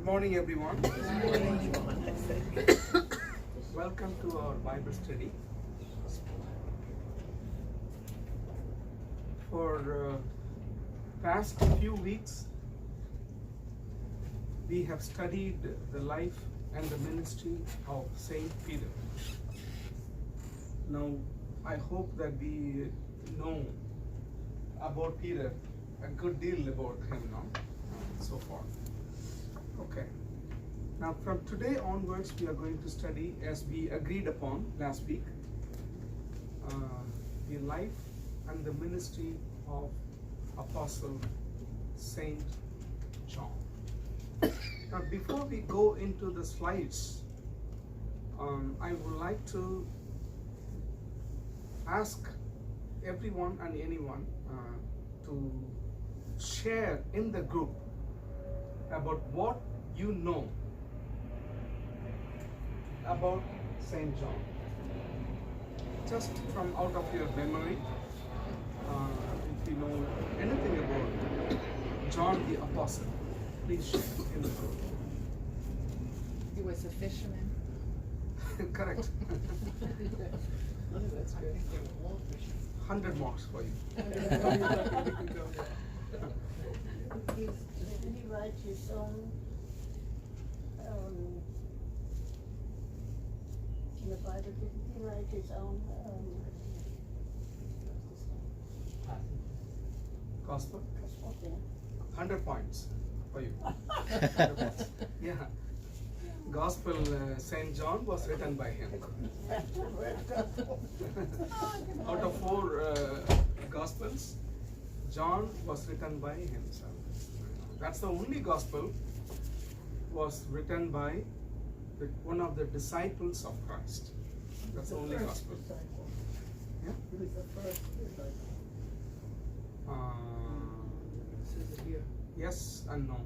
Good morning, everyone. Welcome to our Bible study. For past few weeks, we have studied the life and the ministry of Saint Peter. Now, I hope that we know about Peter, a good deal about him now, so far. Okay. Now, from today onwards, we are going to study, as we agreed upon last week, the life and the ministry of Apostle Saint John. Now, before we go into the slides, I would like to ask everyone and anyone to share in the group about what you know about Saint John. Just from out of your memory, if you know anything about John the Apostle, please share in the group. He was a fisherman. Correct. That's good. 100 marks for you. Didn't he write his own in the Bible? Didn't he write his own Gospel? gospel? Yeah. 100 points for you. 100 points. Yeah. Gospel Saint John was written by him. Out of 4 Gospels, John was written by himself. That's the only Gospel was written by one of the disciples of Christ. That's the only Gospel. Yeah? He was the first disciple. Yes and no.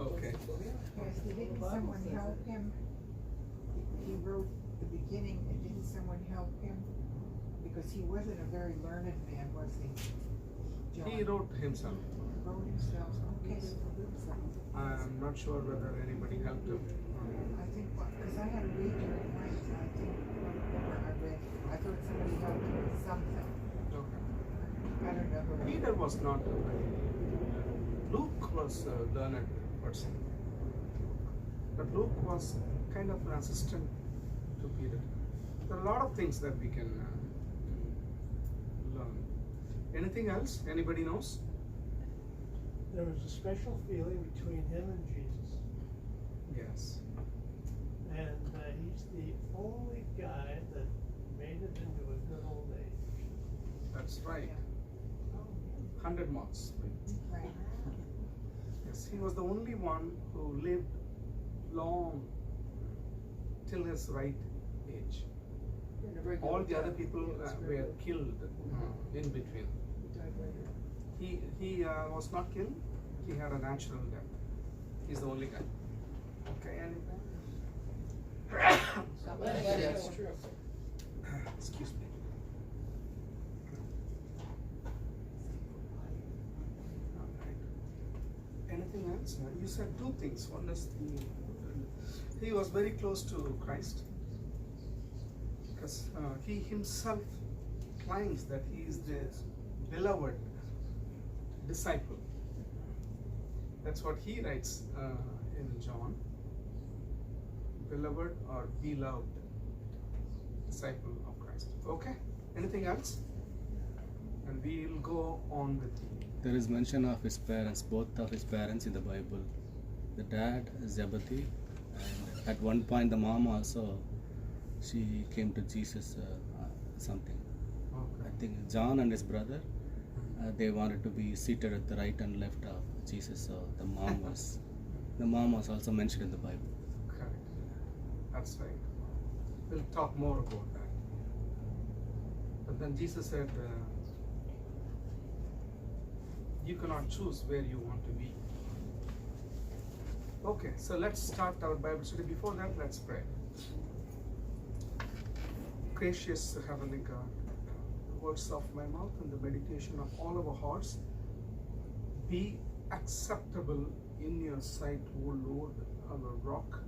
Okay. Yes, didn't someone help him? He wrote the beginning, and didn't someone help him? Because he wasn't a very learned man, was he? John. He wrote himself. Wrote himself, okay. I'm not sure whether anybody helped him. I think, because I had to read during night, I think, where I read, I thought somebody helped him with something. Okay. I don't know who. Peter was not a very, Luke was a learned person. But Luke was kind of an assistant to Peter. There are a lot of things that we can learn. Anything else? Anybody knows? There was a special feeling between him and Jesus, Yes. and he's the only guy that made it into a good old age. That's right. 100 marks. Right. Yes, he was the only one who lived long till his right age. All the other people were killed in between. He was not killed. He had a natural death. He's the only guy. Okay, anything? That's true. Excuse me. Anything else? You said 2 things. One is he was very close to Christ because he himself claims that he is the beloved disciple. That's what he writes in John. Beloved or beloved disciple of Christ. Okay. Anything else? And we'll go on with There is mention of his parents, both of his parents in the Bible. The dad, Zebedee, and at one point the mom also, she came to Jesus something. Okay. I think John and his brother, they wanted to be seated at the right and left of Jesus, so the mom was also mentioned in the Bible. Correct. That's right. We'll talk more about that. But then Jesus said, you cannot choose where you want to be. Okay, so let's start our Bible study. Before that, let's pray. Gracious Heavenly God, the words of my mouth and the meditation of all our hearts be acceptable in your sight, O Lord, our rock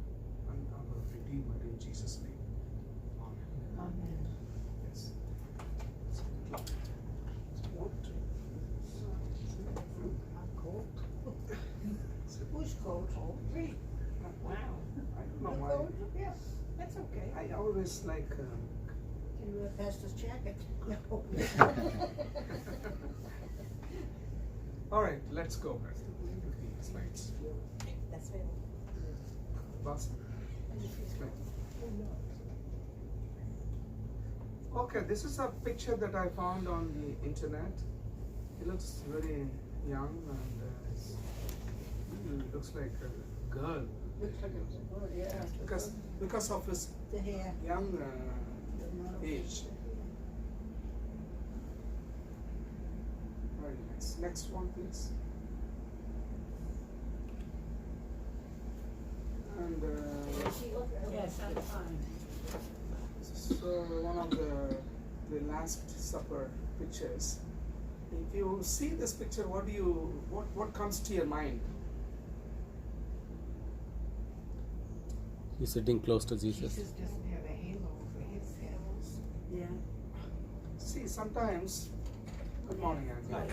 and our redeemer, in Jesus' name. Amen. Amen. Yes. What? I'm cold. Who's cold? Me. Wow. I don't know You why. cold? Yeah, that's okay. I always like. Can you pass this jacket? No. All right, let's go. Let's look at the slides. That's it. Boss. Slide. Okay, this is a picture that I found on the internet. He looks very young and he looks like a girl Looks like it's a bird, yeah. because of his The hair. young age. Very nice. Next one, please. And Does she look? Yes, I'm fine. so one of the Last Supper pictures. If you see this picture, what comes to your mind? He's sitting close to Jesus. Jesus doesn't have a halo over his head. Yeah. See, sometimes. Good morning, Andy. Hi.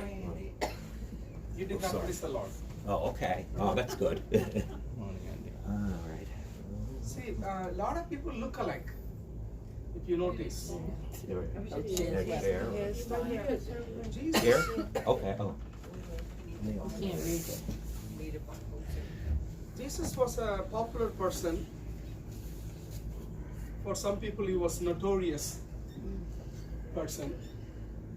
You did Oh, not sorry. praise the Lord. Oh, okay. Oh, that's good. Morning, Andy. All right. See, a lot of people look alike. If you notice, There we go. Yes. There. Yes, my hair is. Jesus. Here? Okay. Oh. Can't read it. Read about Jesus was a popular person. For some people, he was notorious person.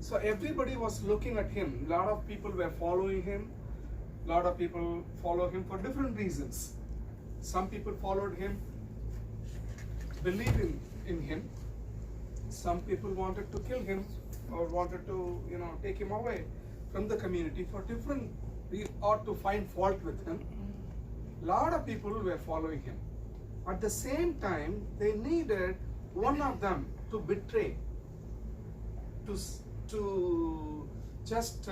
So everybody was looking at him. A lot of people were following him. A lot of people follow him for different reasons. Some people followed him, believing in him. Some people wanted to kill him or wanted to, take him away from the community for different, or to find fault with him. A lot of people were following him. At the same time, they needed one of them to betray, to just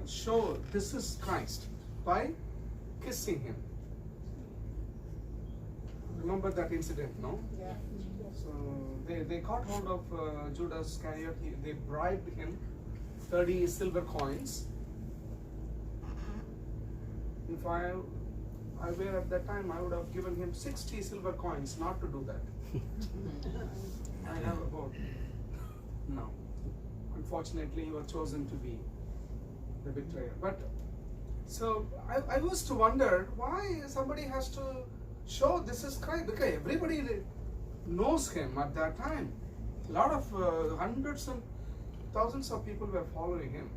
show this is Christ by kissing him. Remember that incident, no? Yeah. So they caught hold of Judas Iscariot. They bribed him 30 silver coins. If I were at that time, I would have given him 60 silver coins not to do that. I have about no. Unfortunately, he was chosen to be the betrayer. But so I was to wonder why somebody has to show this is Christ, because everybody knows him at that time. A lot of hundreds and thousands of people were following him.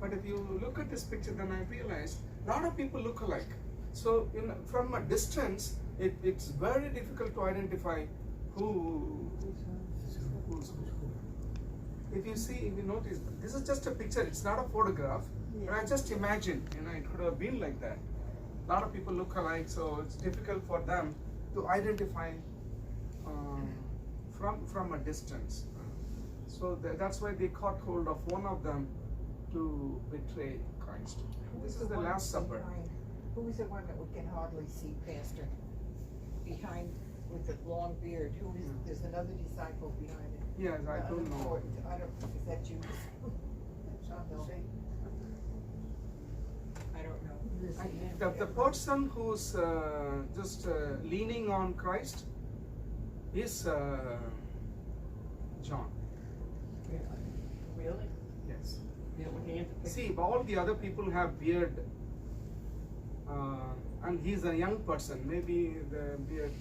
But if you look at this picture, then I realized a lot of people look alike. So from a distance, it's very difficult to identify who's who. If you notice, this is just a picture, it's not a photograph. But I just imagine, it could have been like that. A lot of people look alike, so it's difficult for them to identify from a distance. So that's why they caught hold of one of them to betray Christ. This is the Last Supper. Who was the one that we can hardly see, Pastor? Behind with the long beard. Who is? There's another disciple behind it. Yes, I don't know. I don't. Is that Judas? No. I don't know. The person who's just leaning on Christ is John. Really? Yes. Yeah, we have to See, all the other people have beard, and he's a young person. Maybe the beard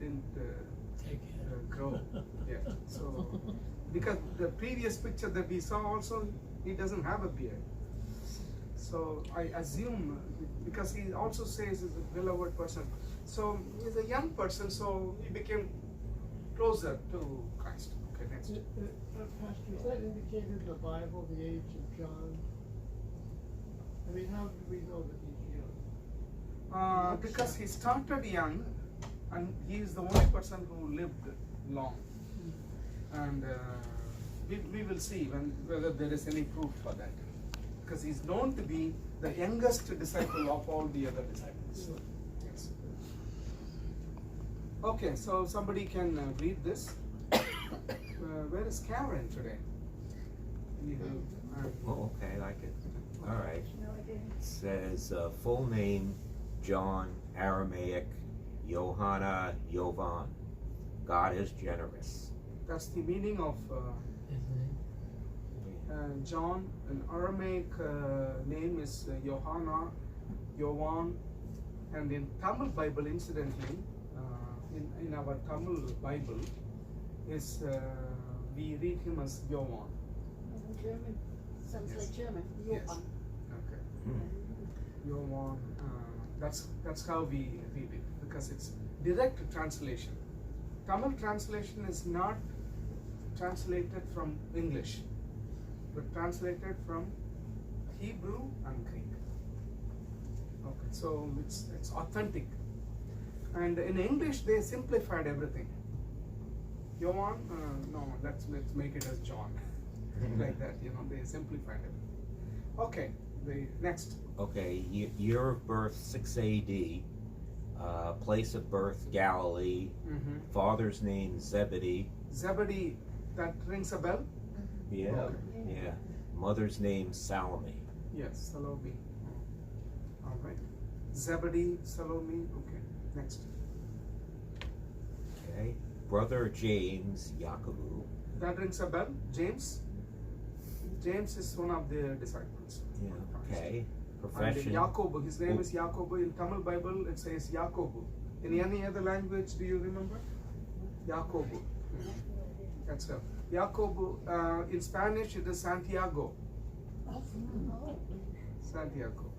didn't grow yet. So, because the previous picture that we saw also, he doesn't have a beard. So I assume, because he also says he's a beloved person. So he's a young person, so he became closer to Christ. Okay, next. Pastor, is that indicated in the Bible, the age of John? I mean, how do we know that he's young? Because he started young, and he is the only person who lived long. And we will see whether there is any proof for that. because he's known to be the youngest disciple of all the other disciples. Yes. Okay, so somebody can read this. Where is Karen today? Any help? Oh, okay, I can. All right. No, I didn't. It says full name John, Aramaic, Johanna, Jovan. God is generous. That's the meaning of John. An Aramaic name is Johanna, Jovan, and in Tamil Bible, incidentally, in our Tamil Bible, is we read him as Jovan. German, sounds Yes. like German. Yes. Johann. Okay. Hmm. Jovan. That's how we read it, because it's direct translation. Tamil translation is not translated from English, but translated from Hebrew and Greek. Okay, so it's authentic. And in English they simplified everything. Jovan, no, let's make it as John, like that. They simplified it. Okay, the next. Okay, year of birth 6 AD, place of birth Galilee, father's name Zebedee. Zebedee, that rings a bell? Yeah. Okay. Yeah. Mother's name Salome. Yes, Salome. All right. Zebedee, Salome. Okay, next. Okay. Brother James Yakobu. That rings a bell? James? James is one of the disciples. Yeah. Okay. And Profession. Yakobu, his name is Yakobu. In Tamil Bible, it says Yakobu. In any other language, do you remember? Yakobu. That's it. Yakobu, in Spanish, it is Santiago. Santiago.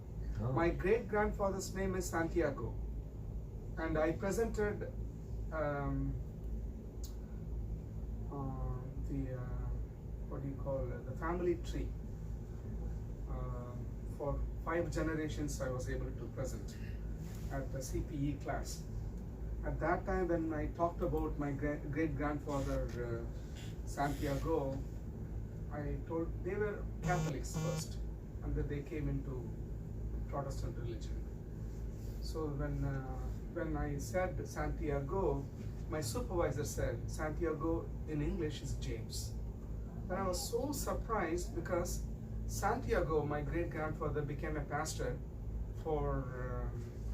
Oh. My great grandfather's name is Santiago, and I presented the family tree for 5 generations. I was able to present at the CPE class. At that time, when I talked about my great grandfather Santiago, I told they were Catholics first, and then they came into Protestant religion. So when I said Santiago, my supervisor said Santiago in English is James. And I was so surprised because Santiago, my great grandfather, became a pastor for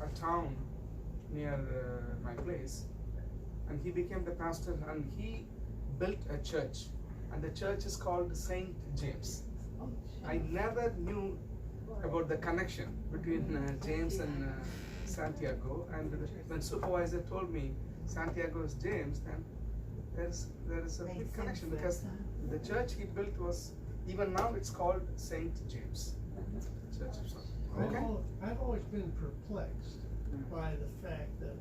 a town near my place, and he became the pastor, and he built a church, and the church is called Saint James. I never knew about the connection between James and Santiago, and when supervisor told me Santiago is James, then there is a big connection, because the church he built was, even now it's called Saint James Church of Santiago. Okay. I've always been perplexed by the fact that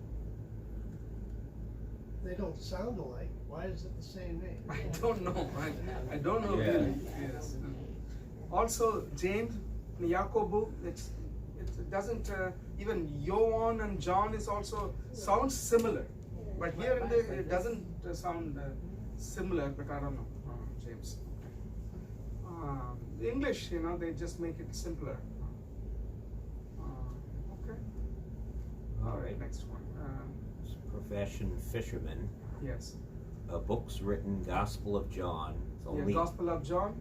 they don't sound alike. Why is it the same name? I don't know. I don't know Yeah. really. Yes. Also, James, Yakobu, it doesn't even Johann and John is also sounds similar, but here in it doesn't sound similar. But I don't know. James. English, they just make it simpler. Okay. All right. Next one. Profession fisherman. Yes. Books written Gospel of John. It's Yeah, only Gospel of John.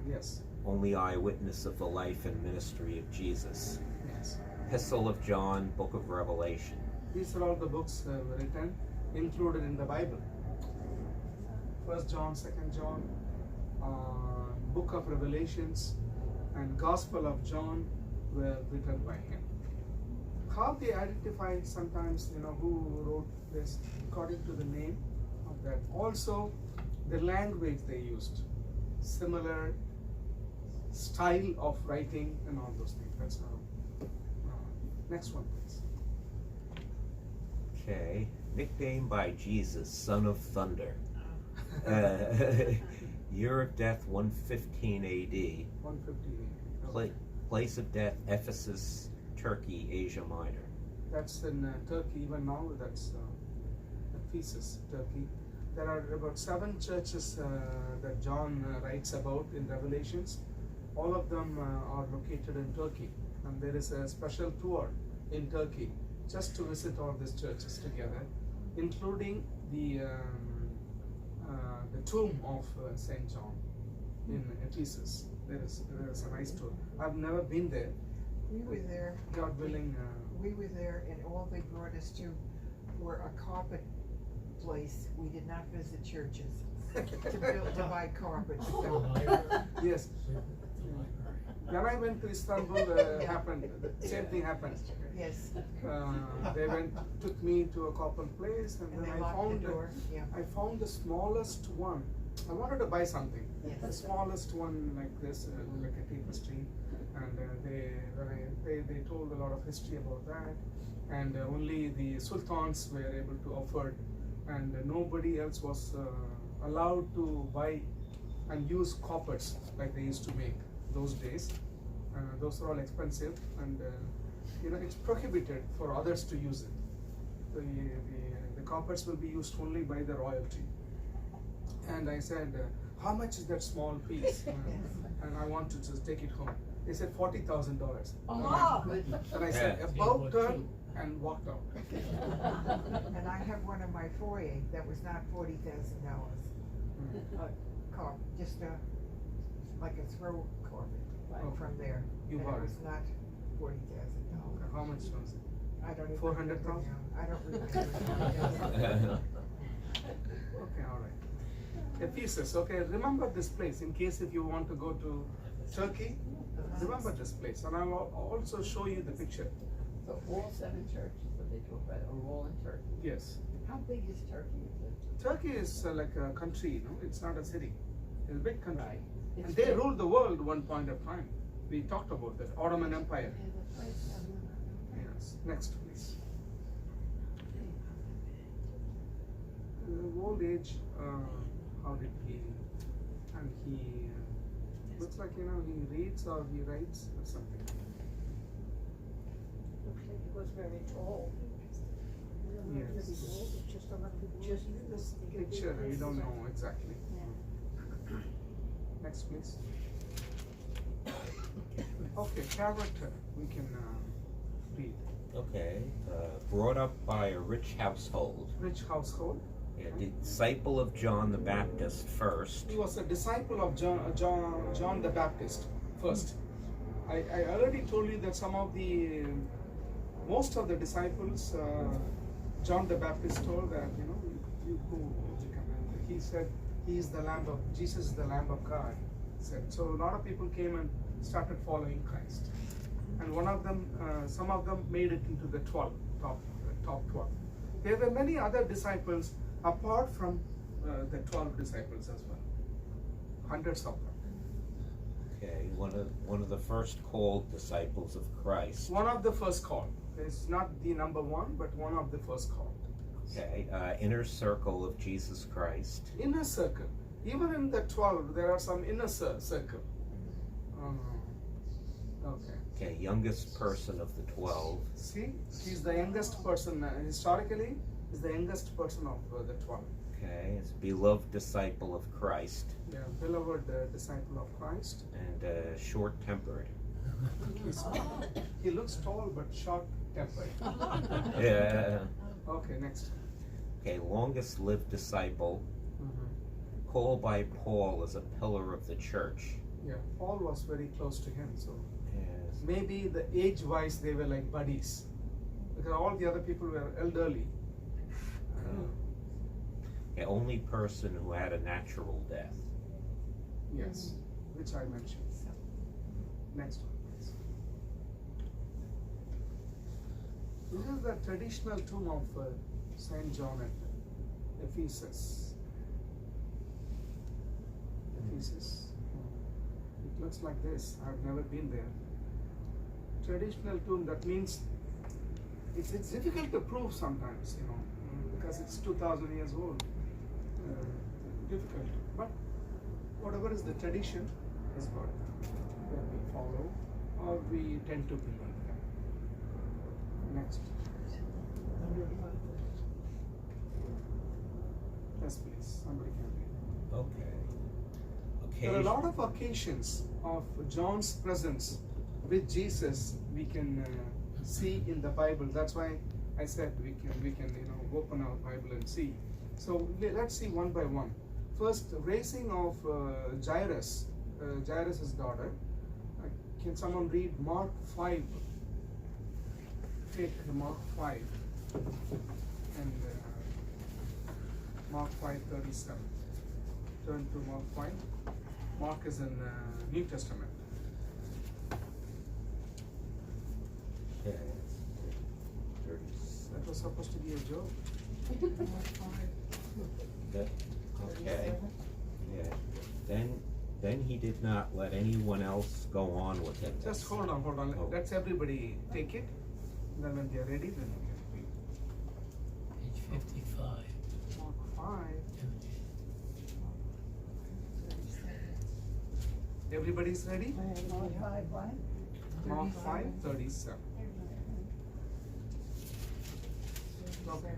Yes. only eyewitness of the life and ministry of Jesus. Yes. Epistle of John, Book of Revelation. These are all the books written, included in the Bible. 1 John, 2 John, Book of Revelations, and Gospel of John were written by him. How they identify sometimes, who wrote this according to the name of that. Also, the language they used, similar style of writing and all those things. That's how. Next one, please. Okay. Nicknamed by Jesus, Son of Thunder. Year of death 115 AD. 150. Place of death Ephesus, Turkey, Asia Minor. That's in Turkey, even now, that's Ephesus, Turkey. There are about 7 churches that John writes about in Revelations. All of them are located in Turkey, and there is a special tour in Turkey just to visit all these churches together, including the tomb of Saint John in Ephesus. There is a nice tour. I've never been there. We were there. God willing. We were there, and all they brought us to were a carpet place. We did not visit churches to buy carpets. So. Yes. When I went to Istanbul, happened the same thing happened. Yes. They took me to a carpet place, and And then they I locked found the door. Yeah. I found the smallest one. I wanted to buy something. Yes. The smallest one like this, like a tapestry, and they told a lot of history about that, and only the sultans were able to afford, and nobody else was allowed to buy and use carpets like they used to make those days. Those are all expensive, and it's prohibited for others to use it. The carpets will be used only by the royalty. And I said, how much is that small piece? And I want to just take it home. They said $40,000. Oh. And I said, Yeah. about turn, and walked out. And I have one in my foyer that was not $40,000. Carpet, just like a throw carpet Okay. from there. You and bought it it? was not $40,000. How much was it? I don't even 400,000? remember now. I don't remember. Okay, all right. Ephesus, okay, remember this place in case if you want to go to Turkey, remember this place. And I'll also show you the picture. So all 7 churches that they talk about are all in Turkey. Yes. How big is Turkey? Turkey is like a country, it's not a city. It's a big country. Right. And It's they big. ruled the world one point of time. We talked about that, Ottoman Empire. Yeah, that's right. Yes. Next, please. Old age, how did he, and he, looks like, he reads or he writes or something. Looks like he was very tall. Yes. Just This picture, we don't know exactly. Next, please. Okay, character, we can read. Okay, brought up by a rich household, Rich household. a disciple of John the Baptist first. He was a disciple of John the Baptist first. I already told you that most of the disciples, John the Baptist told that, you go, and he said, Jesus is the Lamb of God. Said. So a lot of people came and started following Christ. And one of them, some of them made it into the top 12. There were many other disciples apart from the 12 disciples as well. Hundreds of them. Okay, one of the first called disciples of Christ. One of the first called. It's not the number one, but one of the first called. Okay, inner circle of Jesus Christ. Inner circle. Even in the 12, there are some inner circle. Okay. Okay, youngest person of the 12. See, he's the youngest person. Historically, he's the youngest person of the 12. Okay, is beloved disciple of Christ Yeah, beloved disciple of Christ. and short-tempered. He looks tall but short-tempered. Yeah. Okay, next. Okay, longest lived disciple, called by Paul as a pillar of the church. Yeah, Paul was very close to him, so Yes. maybe the age-wise they were like buddies, because all the other people were elderly. The only person who had a natural death. Yes, which I mentioned. Next one, please. This is the traditional tomb of Saint John at Ephesus. Ephesus. It looks like this. I've never been there. Traditional tomb, that means it's difficult to prove sometimes, because it's 2,000 years old. Difficult. But whatever is the tradition is what we follow or we tend to believe. Next. Yes, please. Somebody can read. There are a lot of occasions of John's presence with Jesus we can see in the Bible. That's why I said we can open our Bible and see. So let's see one by one. First, raising of Jairus, Jairus' daughter. Can someone read Mark 5? Take Mark 5 and Mark 5:37. Turn to Mark 5. Mark is in New Testament. Okay. That was supposed to be a joke. That, okay. Yeah. Then he did not let anyone else go on with him. Just hold on. Oh. Let's everybody take it. Then when they are ready, then we can read. Page 55. Mark 5. Everybody's ready? Mark 5, what? Mark 5:37. Okay.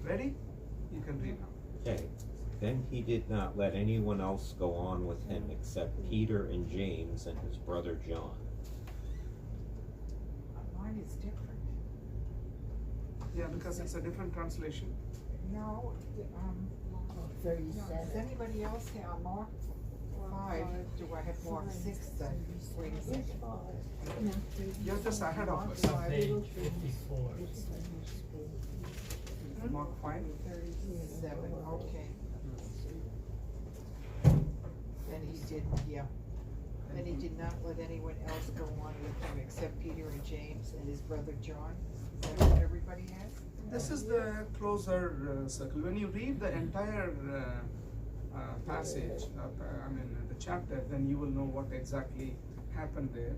Ready? You can read now. Okay. Then he did not let anyone else go on with him except Peter and James and his brother John. Mine is different. Yeah, because it's a different translation. No, no, 37. does anybody else have Mark 5? Do I have Mark 6 then? Wait a second. You're just ahead of us. Page 54. Mark 5. 37, okay. Then he did, yeah. Then he did not let anyone else go on with him except Peter and James and his brother John. Is that what everybody has? This is the closer circle. When you read the entire passage, the chapter, then you will know what exactly happened there.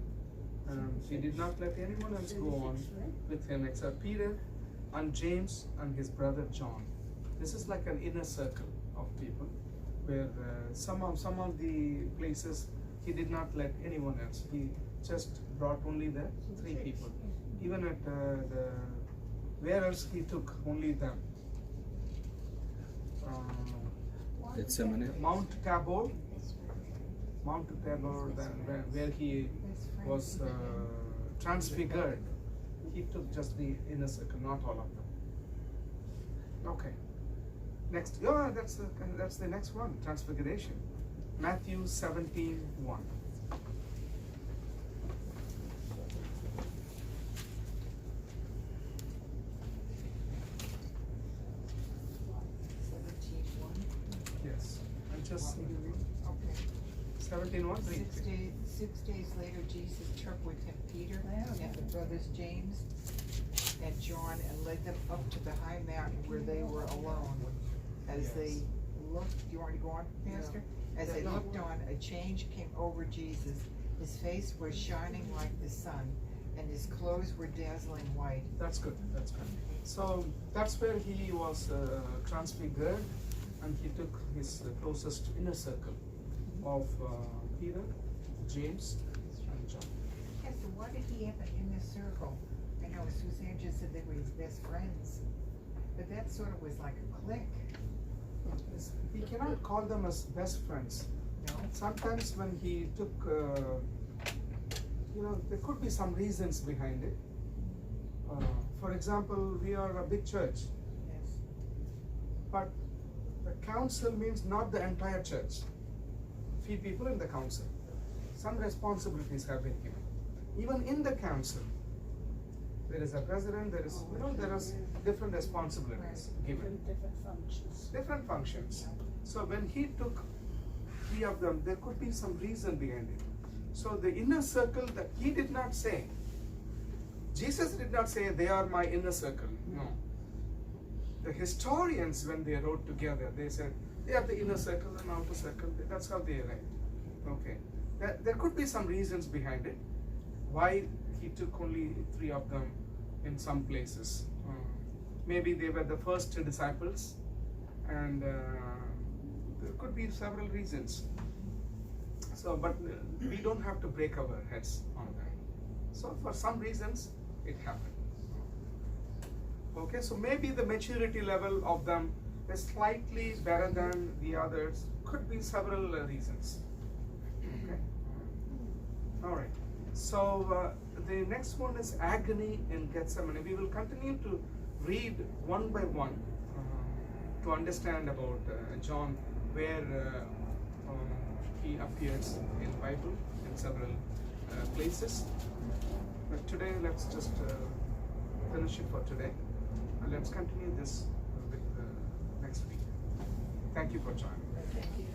He did not let anyone else go on with him except Peter and James and his brother John. This is like an inner circle of people, where some of the places he did not let anyone else. He just brought only the 3 people. Even at where else he took only them. Gethsemane. Mount Tabor, where he was transfigured. He took just the inner circle, not all of them. Okay. Next, that's the next one, transfiguration. Matthew 17:1. Yes, I just see you read. Okay. 17:1. Read. 6 days later, Jesus took with him Peter and the brothers James and John and led them up to the high mountain where they were alone. As they looked, do you want to go on, Pastor? As they looked on, a change came over Jesus. His face was shining like the sun, and his clothes were dazzling white. That's good. That's good. So that's where he was transfigured, and he took his closest inner circle of Peter, James, and John. Yeah, so why did he have an inner circle? I know Suzanne just said they were his best friends, but that sort of was like a clique. We cannot call them as best friends. No? Sometimes when he took, there could be some reasons behind it. For example, we are a big church, Yes. but the council means not the entire church. Few people in the council. Some responsibilities have been given. Even in the council, there is a president, there is different responsibilities given. Different functions. So when he took 3 of them, there could be some reason behind it. So the inner circle that he did not say, Jesus did not say they are my inner circle. No. The historians, when they wrote together, they said they have the inner circle and outer circle. That's how they write. Okay. There could be some reasons behind it. Why he took only 3 of them in some places. Maybe they were the first disciples, and there could be several reasons. So, but we don't have to break our heads on that. So for some reasons, it happened. Okay, so maybe the maturity level of them is slightly better than the others. Could be several reasons. Okay. All right. So the next one is agony in Gethsemane. We will continue to read one by one to understand about John, where he appears in Bible in several places. But today, let's just finish it for today, and let's continue this with next week. Thank you for joining. Thank you.